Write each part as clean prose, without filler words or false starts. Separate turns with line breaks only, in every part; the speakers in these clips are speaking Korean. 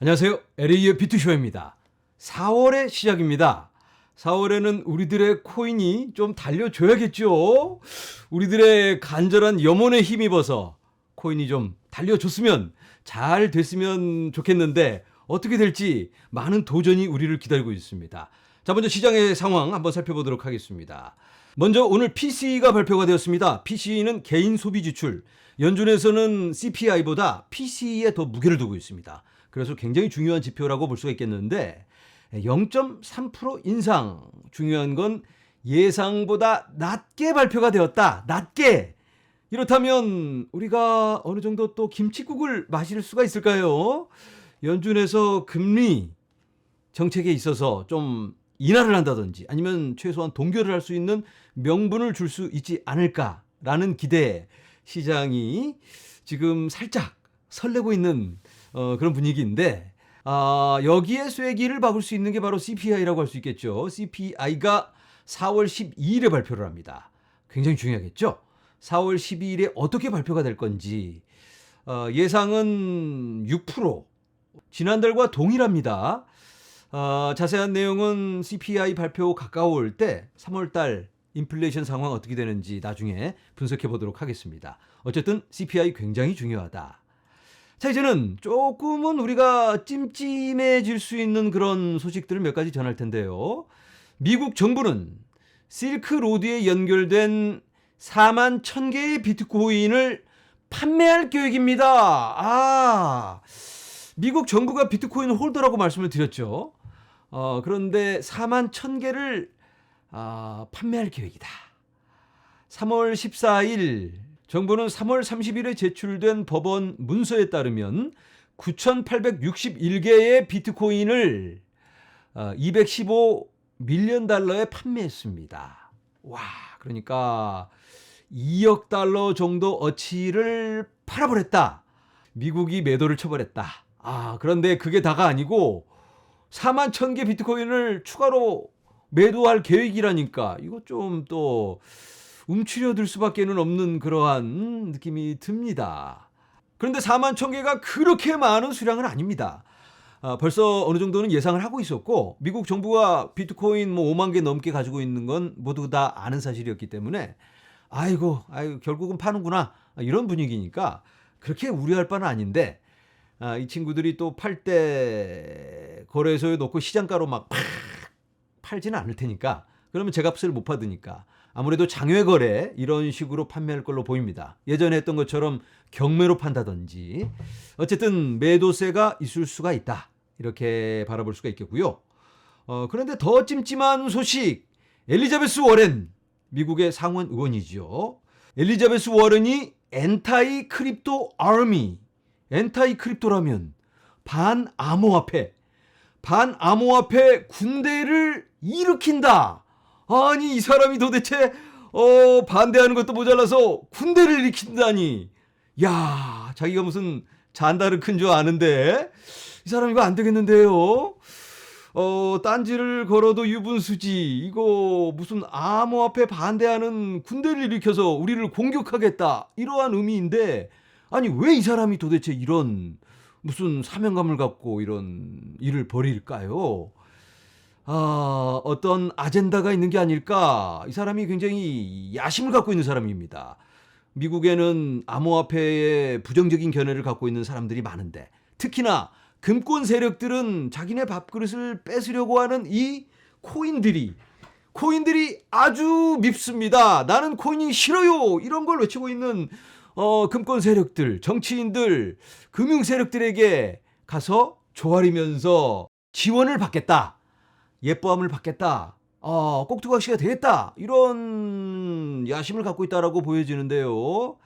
안녕하세요. LA의 비투쇼입니다. 4월의 시작입니다. 4월에는 우리들의 코인이 좀 달려줘야겠죠? 우리들의 간절한 염원에 힘입어서 코인이 좀 달려줬으면 잘 됐으면 좋겠는데 어떻게 될지 많은 도전이 우리를 기다리고 있습니다. 자, 먼저 시장의 상황 한번 살펴보도록 하겠습니다. 먼저 오늘 PCE가 발표가 되었습니다. PCE는 개인 소비 지출. 연준에서는 CPI보다 PCE에 더 무게를 두고 있습니다. 그래서 굉장히 중요한 지표라고 볼 수가 있겠는데 0.3% 인상. 중요한 건 예상보다 낮게 발표가 되었다. 낮게. 이렇다면 우리가 어느 정도 또 김칫국을 마실 수가 있을까요? 연준에서 금리 정책에 있어서 좀 인하를 한다든지 아니면 최소한 동결을 할 수 있는 명분을 줄 수 있지 않을까라는 기대, 시장이 지금 살짝 설레고 있는 그런 분위기인데 여기에 쐐기를 박을 수 있는 게 바로 CPI라고 할 수 있겠죠. CPI가 4월 12일에 발표를 합니다. 굉장히 중요하겠죠. 4월 12일에 어떻게 발표가 될 건지 예상은 6%, 지난달과 동일합니다. 자세한 내용은 CPI 발표 가까울 때 3월달 인플레이션 상황 어떻게 되는지 나중에 분석해 보도록 하겠습니다. 어쨌든 CPI 굉장히 중요하다. 자, 이제는 조금은 우리가 찜찜해질 수 있는 그런 소식들을 몇 가지 전할 텐데요. 미국 정부는 실크로드에 연결된 4만 1,000개의 비트코인을 판매할 계획입니다. 미국 정부가 비트코인 홀더라고 말씀을 드렸죠. 그런데 4만 1,000개를 판매할 계획이다. 3월 14일 정부는 3월 30일에 제출된 법원 문서에 따르면 9,861개의 비트코인을 215밀리언 달러에 판매했습니다. 와, 그러니까 2억 달러 정도 어치를 팔아버렸다. 미국이 매도를 쳐버렸다. 그런데 그게 다가 아니고 4만 1,000개 비트코인을 추가로 매도할 계획이라니까 이거 좀 또 움츠려들 수밖에는 없는 그러한 느낌이 듭니다. 그런데 4만 1,000개가 그렇게 많은 수량은 아닙니다. 벌써 어느 정도는 예상을 하고 있었고 미국 정부가 비트코인 5만 개 넘게 가지고 있는 건 모두 다 아는 사실이었기 때문에 아이고 결국은 파는구나 이런 분위기니까 그렇게 우려할 바는 아닌데 이 친구들이 또 팔 때 거래소에 놓고 시장가로 막 팔지는 않을 테니까 그러면 제값을 못 받으니까 아무래도 장외 거래 이런 식으로 판매할 걸로 보입니다. 예전에 했던 것처럼 경매로 판다든지 어쨌든 매도세가 있을 수가 있다. 이렇게 바라볼 수가 있겠고요. 그런데 더 찜찜한 소식. 엘리자베스 워렌 미국의 상원 의원이죠. 엘리자베스 워렌이 엔타이 크립토 아미, 엔타이 크립토라면 반암호화폐 군대를 일으킨다. 아니 이 사람이 도대체 반대하는 것도 모자라서 군대를 일으킨다니. 야, 자기가 무슨 잔다르크인 줄 아는데 이 사람 이거 안 되겠는데요. 딴지를 걸어도 유분수지. 이거 무슨 암호화폐 반대하는 군대를 일으켜서 우리를 공격하겠다. 이러한 의미인데 아니 왜 이 사람이 도대체 이런 무슨 사명감을 갖고 이런 일을 벌일까요? 어떤 아젠다가 있는 게 아닐까? 이 사람이 굉장히 야심을 갖고 있는 사람입니다. 미국에는 암호화폐에 부정적인 견해를 갖고 있는 사람들이 많은데 특히나 금권 세력들은 자기네 밥그릇을 뺏으려고 하는 이 코인들이 아주 밉습니다. 나는 코인이 싫어요. 이런 걸 외치고 있는 금권 세력들, 정치인들, 금융 세력들에게 가서 조아리면서 지원을 받겠다. 예뻐함을 받겠다. 꼭두각시가 되겠다. 이런 야심을 갖고 있다라고 보여지는데요.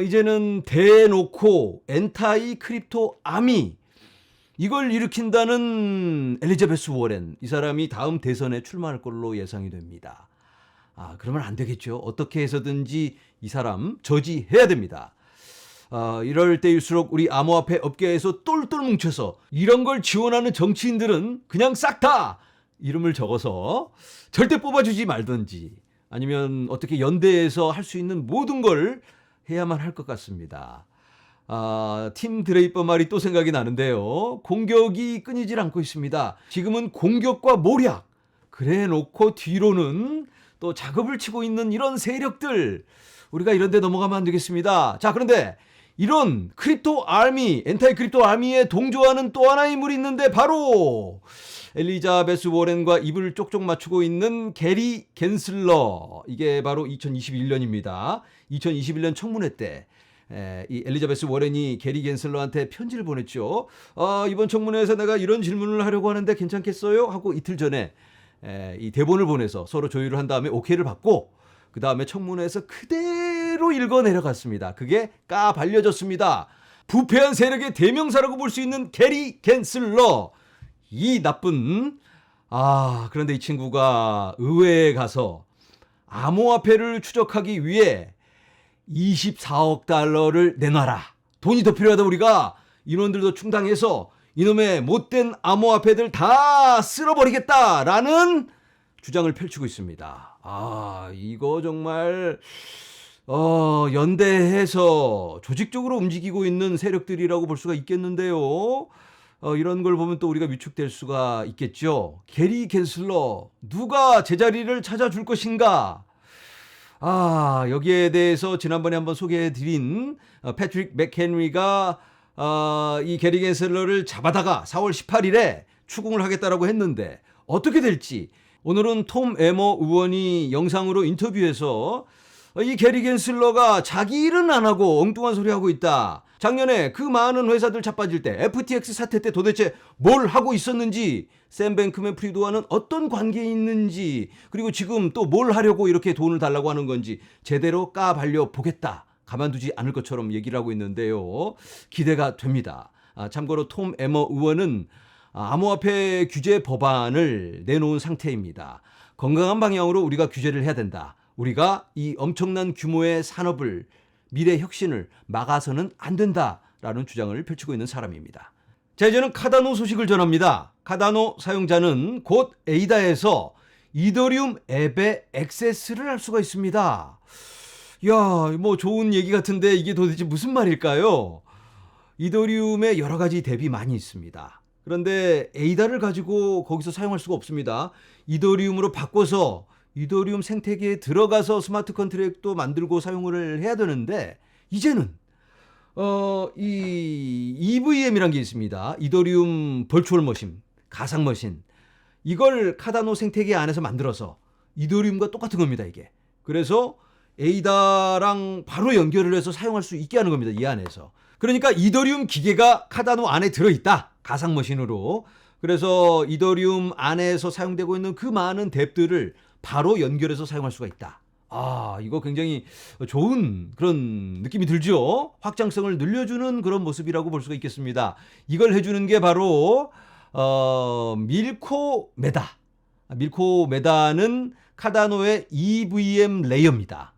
이제는 대놓고 엔타이 크립토 아미 이걸 일으킨다는 엘리자베스 워렌. 이 사람이 다음 대선에 출마할 걸로 예상이 됩니다. 그러면 안 되겠죠. 어떻게 해서든지 이 사람 저지해야 됩니다. 이럴 때일수록 우리 암호화폐 업계에서 똘똘 뭉쳐서 이런 걸 지원하는 정치인들은 그냥 싹 다 이름을 적어서 절대 뽑아주지 말든지 아니면 어떻게 연대해서 할 수 있는 모든 걸 해야만 할 것 같습니다. 팀 드레이퍼 말이 또 생각이 나는데요. 공격이 끊이질 않고 있습니다. 지금은 공격과 모략, 그래 놓고 뒤로는 또 작업을 치고 있는 이런 세력들, 우리가 이런 데 넘어가면 안 되겠습니다. 자, 그런데 이런 크립토 아미, 엔타이 크립토 아미에 동조하는 또 하나의 인물이 있는데 바로 엘리자베스 워렌과 입을 쪽쪽 맞추고 있는 게리 겐슬러. 이게 바로 2021년입니다. 2021년 청문회 때 이 엘리자베스 워렌이 게리 겐슬러한테 편지를 보냈죠. 이번 청문회에서 내가 이런 질문을 하려고 하는데 괜찮겠어요? 하고 이틀 전에 이 대본을 보내서 서로 조율을 한 다음에 오케이를 받고 그 다음에 청문회에서 그대로 읽어 내려갔습니다. 그게 까발려졌습니다. 부패한 세력의 대명사라고 볼 수 있는 게리 겐슬러. 이 나쁜 그런데 이 친구가 의회에 가서 암호화폐를 추적하기 위해 24억 달러를 내놔라. 돈이 더 필요하다. 우리가 인원들도 충당해서 이놈의 못된 암호화폐들 다 쓸어버리겠다라는 주장을 펼치고 있습니다. 이거 정말 연대해서 조직적으로 움직이고 있는 세력들이라고 볼 수가 있겠는데요. 이런 걸 보면 또 우리가 위축될 수가 있겠죠. 게리 겐슬러, 누가 제자리를 찾아줄 것인가? 여기에 대해서 지난번에 한번 소개해드린 패트릭 맥헨리가 이 게리 겐슬러를 잡아다가 4월 18일에 추궁을 하겠다라고 했는데 어떻게 될지 오늘은 톰 에머 의원이 영상으로 인터뷰에서 이 게리 겐슬러가 자기 일은 안 하고 엉뚱한 소리 하고 있다. 작년에 그 많은 회사들 자빠질 때 FTX 사태 때 도대체 뭘 하고 있었는지, 샘 뱅크맨 프리드와는 어떤 관계에 있는지, 그리고 지금 또 뭘 하려고 이렇게 돈을 달라고 하는 건지 제대로 까발려 보겠다. 가만두지 않을 것처럼 얘기를 하고 있는데요. 기대가 됩니다. 참고로 톰 에머 의원은 암호화폐 규제 법안을 내놓은 상태입니다. 건강한 방향으로 우리가 규제를 해야 된다. 우리가 이 엄청난 규모의 산업을, 미래 혁신을 막아서는 안 된다라는 주장을 펼치고 있는 사람입니다. 자, 이제는 카다노 소식을 전합니다. 카다노 사용자는 곧 에이다에서 이더리움 앱에 액세스를 할 수가 있습니다. 뭐 좋은 얘기 같은데 이게 도대체 무슨 말일까요? 이더리움에 여러 가지 덱이 많이 있습니다. 그런데 에이다를 가지고 거기서 사용할 수가 없습니다. 이더리움으로 바꿔서 이더리움 생태계에 들어가서 스마트 컨트랙도 만들고 사용을 해야 되는데 이제는 이 EVM이라는 게 있습니다. 이더리움 버추얼 머신, 가상 머신. 이걸 카다노 생태계 안에서 만들어서 이더리움과 똑같은 겁니다, 이게. 그래서 에이다랑 바로 연결을 해서 사용할 수 있게 하는 겁니다, 이 안에서. 그러니까 이더리움 기계가 카다노 안에 들어있다, 가상 머신으로. 그래서 이더리움 안에서 사용되고 있는 그 많은 덱들을 바로 연결해서 사용할 수가 있다. 이거 굉장히 좋은 그런 느낌이 들죠. 확장성을 늘려주는 그런 모습이라고 볼 수가 있겠습니다. 이걸 해주는 게 바로 밀코메다. 밀코메다는 카다노의 EVM 레이어입니다.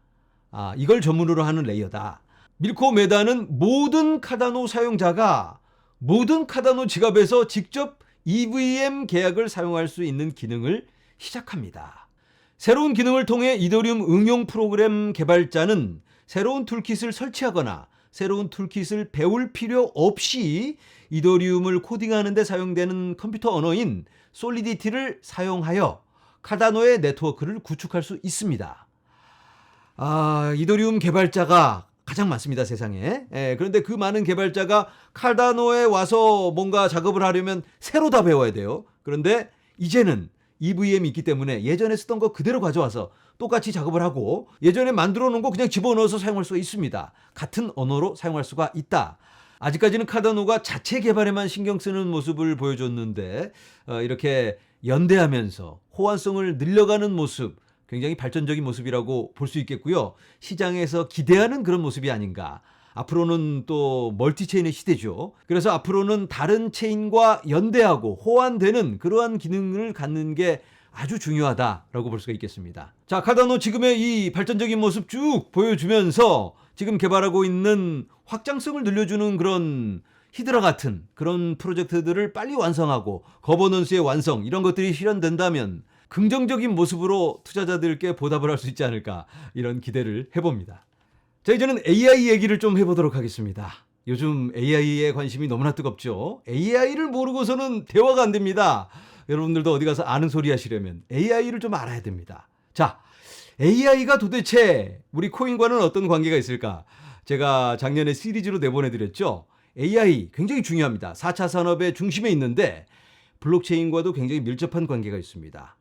이걸 전문으로 하는 레이어다. 밀코메다는 모든 카다노 사용자가 모든 카다노 지갑에서 직접 EVM 계약을 사용할 수 있는 기능을 시작합니다. 새로운 기능을 통해 이더리움 응용 프로그램 개발자는 새로운 툴킷을 설치하거나 새로운 툴킷을 배울 필요 없이 이더리움을 코딩하는 데 사용되는 컴퓨터 언어인 솔리디티를 사용하여 카다노의 네트워크를 구축할 수 있습니다. 이더리움 개발자가 가장 많습니다, 세상에. 그런데 그 많은 개발자가 카다노에 와서 뭔가 작업을 하려면 새로 다 배워야 돼요. 그런데 이제는 EVM이 있기 때문에 예전에 쓰던 거 그대로 가져와서 똑같이 작업을 하고 예전에 만들어 놓은 거 그냥 집어넣어서 사용할 수가 있습니다. 같은 언어로 사용할 수가 있다. 아직까지는 카다노가 자체 개발에만 신경 쓰는 모습을 보여줬는데 이렇게 연대하면서 호환성을 늘려가는 모습, 굉장히 발전적인 모습이라고 볼 수 있겠고요. 시장에서 기대하는 그런 모습이 아닌가. 앞으로는 또 멀티체인의 시대죠. 그래서 앞으로는 다른 체인과 연대하고 호환되는 그러한 기능을 갖는 게 아주 중요하다라고 볼 수가 있겠습니다. 자, 카다노 지금의 이 발전적인 모습 쭉 보여주면서 지금 개발하고 있는 확장성을 늘려주는 그런 히드라 같은 그런 프로젝트들을 빨리 완성하고 거버넌스의 완성, 이런 것들이 실현된다면 긍정적인 모습으로 투자자들께 보답을 할 수 있지 않을까, 이런 기대를 해봅니다. 자, 이제는 AI 얘기를 좀 해보도록 하겠습니다. 요즘 AI에 관심이 너무나 뜨겁죠. AI를 모르고서는 대화가 안 됩니다. 여러분들도 어디 가서 아는 소리 하시려면 AI를 좀 알아야 됩니다. 자, AI가 도대체 우리 코인과는 어떤 관계가 있을까? 제가 작년에 시리즈로 내보내드렸죠. AI 굉장히 중요합니다. 4차 산업의 중심에 있는데 블록체인과도 굉장히 밀접한 관계가 있습니다.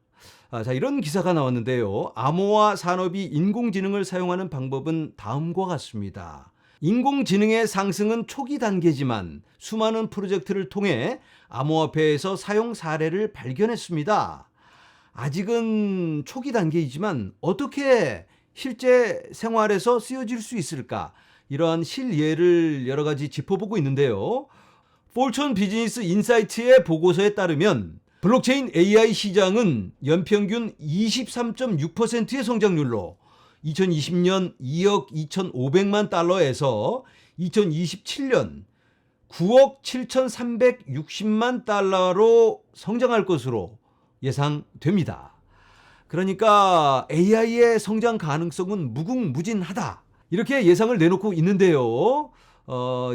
자, 이런 기사가 나왔는데요. 암호화 산업이 인공지능을 사용하는 방법은 다음과 같습니다. 인공지능의 상승은 초기 단계지만 수많은 프로젝트를 통해 암호화폐에서 사용 사례를 발견했습니다. 아직은 초기 단계이지만 어떻게 실제 생활에서 쓰여질 수 있을까? 이러한 실예를 여러 가지 짚어보고 있는데요. 폴천 비즈니스 인사이트의 보고서에 따르면 블록체인 AI 시장은 연평균 23.6%의 성장률로 2020년 2억 2,500만 달러에서 2027년 9억 7,360만 달러로 성장할 것으로 예상됩니다. 그러니까 AI의 성장 가능성은 무궁무진하다. 이렇게 예상을 내놓고 있는데요.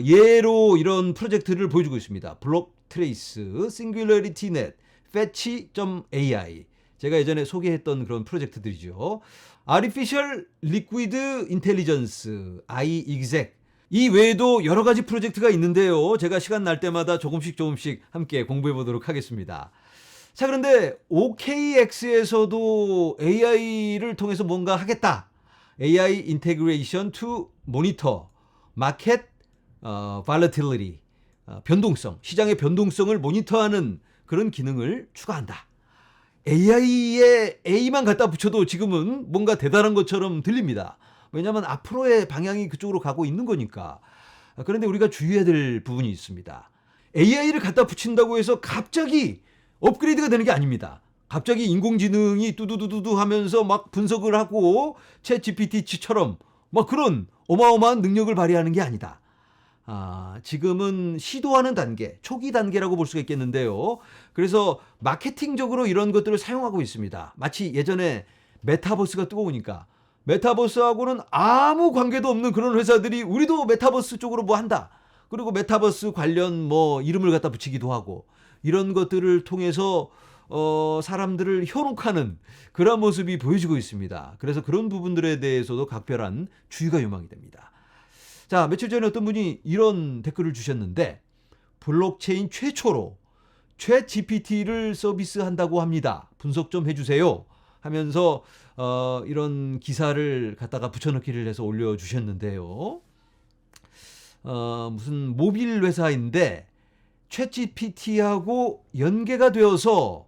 예로 이런 프로젝트를 보여주고 있습니다. 블록트레이스, 싱귤러리티넷, fetch.ai. 제가 예전에 소개했던 그런 프로젝트들이죠. Artificial Liquid Intelligence, iExec. 이 외에도 여러 가지 프로젝트가 있는데요. 제가 시간 날 때마다 조금씩 함께 공부해 보도록 하겠습니다. 자, 그런데 OKX에서도 AI를 통해서 뭔가 하겠다. AI Integration to Monitor Market Volatility, 변동성, 시장의 변동성을 모니터하는 그런 기능을 추가한다. AI에 A만 갖다 붙여도 지금은 뭔가 대단한 것처럼 들립니다. 왜냐하면 앞으로의 방향이 그쪽으로 가고 있는 거니까. 그런데 우리가 주의해야 될 부분이 있습니다. AI를 갖다 붙인다고 해서 갑자기 업그레이드가 되는 게 아닙니다. 갑자기 인공지능이 뚜두두두두 하면서 막 분석을 하고 챗 GPT처럼 막 그런 어마어마한 능력을 발휘하는 게 아니다. 지금은 시도하는 단계, 초기 단계라고 볼 수가 있겠는데요. 그래서 마케팅적으로 이런 것들을 사용하고 있습니다. 마치 예전에 메타버스가 뜨거우니까 메타버스하고는 아무 관계도 없는 그런 회사들이 우리도 메타버스 쪽으로 뭐 한다. 그리고 메타버스 관련 뭐 이름을 갖다 붙이기도 하고 이런 것들을 통해서 사람들을 현혹하는 그런 모습이 보여지고 있습니다. 그래서 그런 부분들에 대해서도 각별한 주의가 요망이 됩니다. 자, 며칠 전에 어떤 분이 이런 댓글을 주셨는데 블록체인 최초로 챗 GPT를 서비스한다고 합니다. 분석 좀 해주세요. 하면서 이런 기사를 갖다가 붙여넣기를 해서 올려주셨는데요. 무슨 모빌 회사인데 챗 GPT하고 연계가 되어서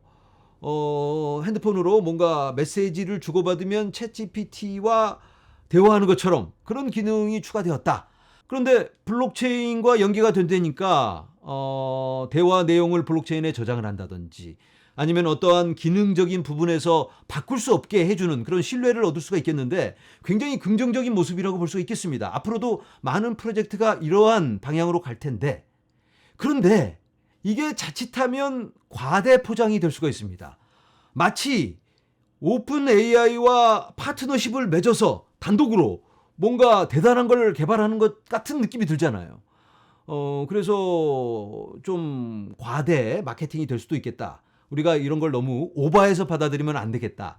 핸드폰으로 뭔가 메시지를 주고받으면 챗 GPT와 대화하는 것처럼 그런 기능이 추가되었다. 그런데 블록체인과 연계가 된다니까 대화 내용을 블록체인에 저장을 한다든지 아니면 어떠한 기능적인 부분에서 바꿀 수 없게 해주는 그런 신뢰를 얻을 수가 있겠는데 굉장히 긍정적인 모습이라고 볼 수가 있겠습니다. 앞으로도 많은 프로젝트가 이러한 방향으로 갈 텐데 그런데 이게 자칫하면 과대 포장이 될 수가 있습니다. 마치 오픈 AI와 파트너십을 맺어서 단독으로 뭔가 대단한 걸 개발하는 것 같은 느낌이 들잖아요. 그래서 좀 과대 마케팅이 될 수도 있겠다. 우리가 이런 걸 너무 오버해서 받아들이면 안 되겠다.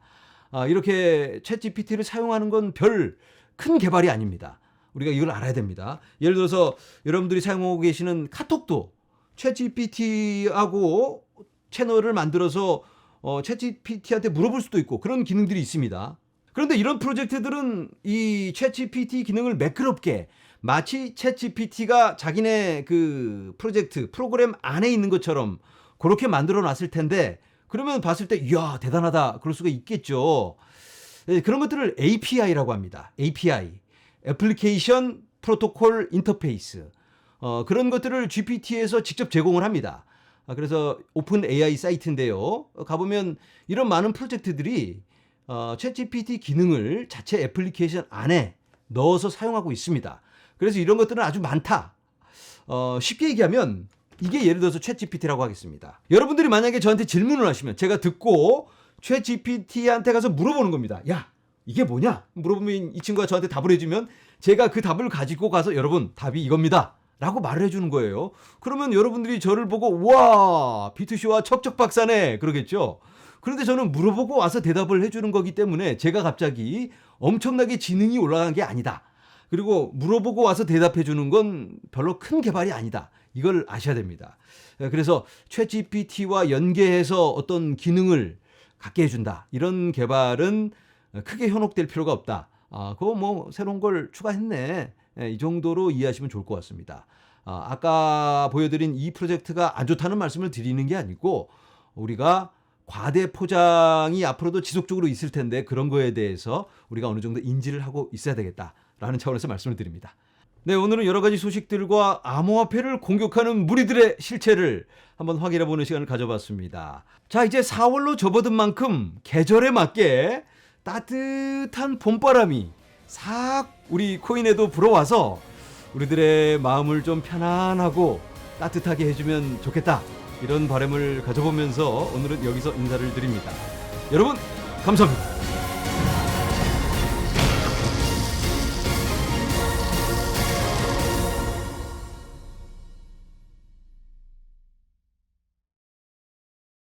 이렇게 챗 GPT를 사용하는 건 별 큰 개발이 아닙니다. 우리가 이걸 알아야 됩니다. 예를 들어서 여러분들이 사용하고 계시는 카톡도 챗 GPT하고 채널을 만들어서 챗 GPT한테 물어볼 수도 있고 그런 기능들이 있습니다. 그런데 이런 프로젝트들은 이 챗 GPT 기능을 매끄럽게 마치 챗 GPT가 자기네 그 프로그램 안에 있는 것처럼 그렇게 만들어 놨을 텐데 그러면 봤을 때 이야 대단하다 그럴 수가 있겠죠. 그런 것들을 API라고 합니다. API, 애플리케이션 프로토콜 인터페이스. 그런 것들을 GPT에서 직접 제공을 합니다. 그래서 오픈 AI 사이트인데요. 가보면 이런 많은 프로젝트들이 챗 GPT 기능을 자체 애플리케이션 안에 넣어서 사용하고 있습니다. 그래서 이런 것들은 아주 많다. 쉽게 얘기하면 이게 예를 들어서 챗 GPT라고 하겠습니다. 여러분들이 만약에 저한테 질문을 하시면 제가 듣고 챗 GPT한테 가서 물어보는 겁니다. 야, 이게 뭐냐? 물어보면 이 친구가 저한테 답을 해주면 제가 그 답을 가지고 가서 여러분 답이 이겁니다. 라고 말을 해주는 거예요. 그러면 여러분들이 저를 보고 와 B2C와 척척박사네 그러겠죠. 그런데 저는 물어보고 와서 대답을 해주는 거기 때문에 제가 갑자기 엄청나게 지능이 올라간 게 아니다. 그리고 물어보고 와서 대답해 주는 건 별로 큰 개발이 아니다. 이걸 아셔야 됩니다. 그래서 챗GPT와 연계해서 어떤 기능을 갖게 해준다. 이런 개발은 크게 현혹될 필요가 없다. 그거 뭐 새로운 걸 추가했네. 이 정도로 이해하시면 좋을 것 같습니다. 아까 보여드린 이 프로젝트가 안 좋다는 말씀을 드리는 게 아니고 우리가 과대 포장이 앞으로도 지속적으로 있을 텐데 그런 거에 대해서 우리가 어느 정도 인지를 하고 있어야 되겠다라는 차원에서 말씀을 드립니다. 네, 오늘은 여러 가지 소식들과 암호화폐를 공격하는 무리들의 실체를 한번 확인해보는 시간을 가져봤습니다. 자, 이제 4월로 접어든 만큼 계절에 맞게 따뜻한 봄바람이 싹 우리 코인에도 불어와서 우리들의 마음을 좀 편안하고 따뜻하게 해주면 좋겠다. 이런 바람을 가져보면서 오늘은 여기서 인사를 드립니다. 여러분, 감사합니다.